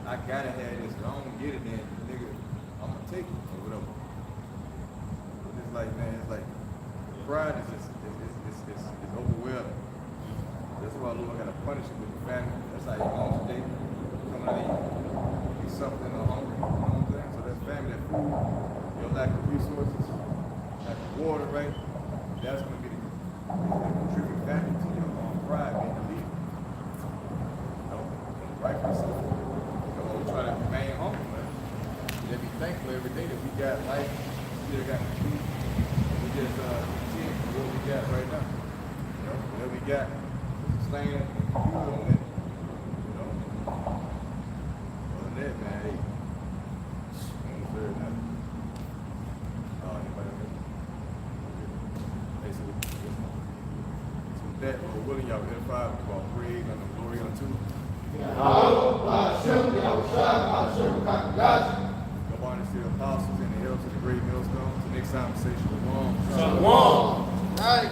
I gotta have this, I don't get it, then nigga, I'm gonna take it or whatever. But it's like, man, it's like pride is just it's overwhelming. That's why Lord gotta punish you with the family. That's how you going today. Coming out eat something or hungry, you know what I'm saying? So that family, that food, your lack of resources, lack of water, right? That's gonna be the contributing factor to your pride being the leader. You know, rightfully so. We try to remain humble, man. We just be thankful every day that we got life, we still got the food. We just content with what we got right now. You know, whatever we got, sustain it, and fuel on it. You know. Other than that, man, hey, don't deserve nothing. Anybody else? Hey, so with that, Lord willing, y'all edify about praise and the glory unto. Go on and see the apostles and the elders of the great millstone. So next time, we say shalom. Shalom. Right.